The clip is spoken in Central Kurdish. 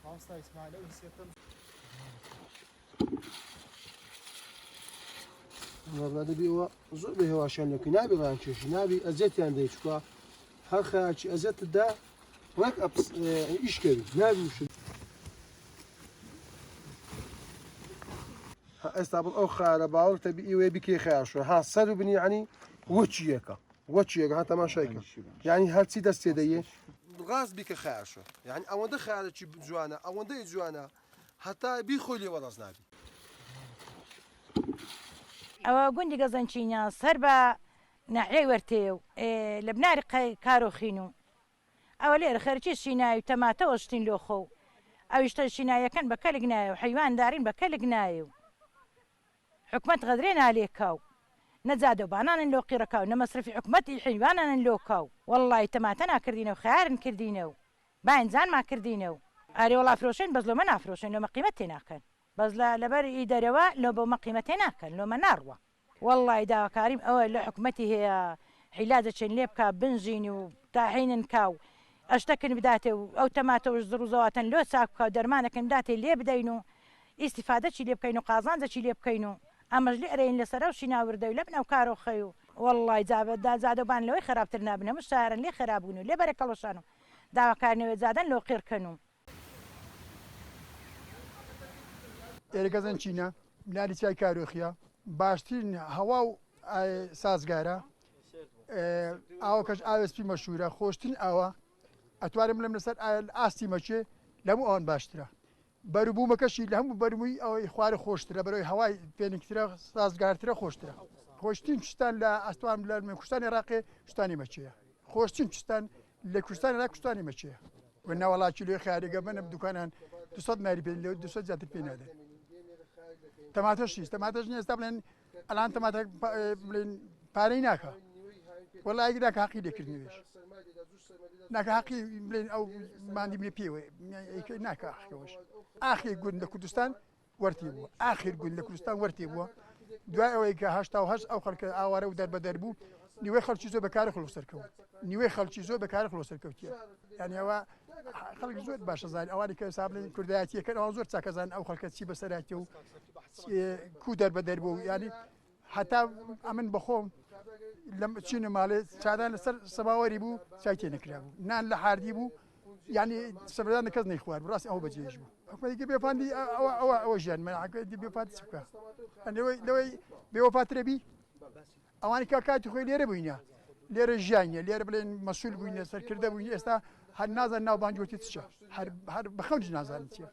ئاستا ئیسماعیل ئەو حسێتم دەبیەوە زۆر بە هێواشیان لەکەی نابی ڕان کێشی نابی ئەزیەتیان دەی چکووە هەر خەیاکی ئەزیەتتدا وەک ئیشکەوی نابی وشت ئێستا بڵ ئەو خارە باوەڕتە بی ئێوێ بکێ خیاشوە ها سەر و بنیانی وەچیەکە وەچیەکە ها تەماشایکە یعنی هەرچی دەست تێ دەیە ڕاست بیکە خیاشوە یعنی ئەوەندە خیارێکی جوانە ئەوەندەی جوانە هەتا بی خۆی لێوە ڕاست نابی ئەوە گوندی گەزەنچینە سەر بە نەحێ وەرتێ و لە بناری کارۆخین و ئەوە لێرە خەرکی شینایی و تەماتەوە شتین لۆخۆ و ئەویشتە شینایەکەن بە کەلک نایە و حیواندارین بە کەلک نایە و حکومت غەدرێ نالێکاو نەجادە بانانن لۆ قیڕەکە و نەمەسرفی حکومەتی حیوانانن لۆکاو وەڵڵی تەماتە ناکردینە و خیارن کردینە و باینجان ما کردینە و ئارێ وەڵا فرۆشن بەس لۆمە نافرۆشن لۆمە قیمەت تێ ناکەن بەس لەبەر ئی دەرەوە لۆ بۆمە قیمەت تێ ناکەن لۆمە ناڕوە وەڵڵی داواکاریم ئەوە لە حکومەتی هەیە حیلاجە چێن لێ بکە بنژین و تاحینن کاو ئەشتەکن بداتێ و ئەو تەماتەوەش زڕوزەواتەن لۆ چاک بکە و دەرمانەکەن بداتێ لێ بدەین و ئیسیفادەچی لێ بکەین و قازانجەکی لێ بکەین و ئەمەش لێ ئەرێن لەسەرە و شیناوردە و لە بنەو کارۆخەی و وەڵڵی جابەتدا زادەبان لەوەی خراپتر نابنە مش شارن لێ خراببوون و لێ بەرەکەڵەشان و داواکارنەوەی زادەن لۆ قیڕکەن و ئێرەگەزن چینە بناری چای کارۆخیە باشترین هەوا و سازگارە ئاوەکەش ئاوسپی مەشهورە خۆشترین ئاوە ئەتوارم لەم لەسەر ئاستی مەچێ لەموو ئەوان باشترە بەروبوومەکەشی لە هەموو بەرمووی ئەوەی خوارە خۆشترە بەرەوەی هەوای پێنکترە سازگارترە خۆشترە خۆشترین شتان لە ئەستوان لە کوردستانی عێراقی شتانی مەچەیە خۆشترین شتان لە کوردستانی عێراق کوردستانی مەچەیە و ناوەڵاکی لێ خارێگە بنە دوکانان 200 ماری پێ لێ 200 زیاتر پێ نادەن تەماتەشیست تەماتەش نیە ئێستا بڵێن ئەلان تەماتە بڵێن پارەی ناکە وەڵی ناکە حەقی لێکردنیوێش ناکە حەقی بڵێن ئەو مادی بێ پێوە ناکە حەقەوەش ئاخیر گوند لە کوردستان وەرتی بووە ئاخیر گوند لە کوردستان وەرتی بووە دوای ئەوەی کە 88 ئەو خەڵکە ئاوارە و دەربەدەر بوو نیوەی خەڵکی زۆر بەکارە خلۆسەرکەوت نیوەی خەڵکی زۆر بەکارە خلۆسەرکەوتیە یعنی ئەوە خەڵک زۆر باشە زانین ئەوانی کە حساب بڵێن کوردایەتیەکەن ئەوە زۆر چاکەزان ئەو خەڵکە چی بەسەراتی و کو دەربەدەر بوو ینی هەتا ئەمن بەخۆم لە چینە ماڵێ چادان لەسەر سەباوەری بوو چای تێ نەکرا بوو نان لە حاردی بوو ینی سەبردان کەس نەیخوارد ڕاستی ئەو بەجێش بوو حکومەتێکی بێپاندی ئەوە ژیان مەعاکەتی بێپات چ بکە لەوەی بێوەپاترە بی ئەوانی کە کاتی خۆی لێرە بووینە لێرە ژیانە لێرە بڵێن مەسوول بووینە سەرکردە بووین ئێستا هەر نازان ناو بانجوتی چە هەر بەخەوج نازانن چیە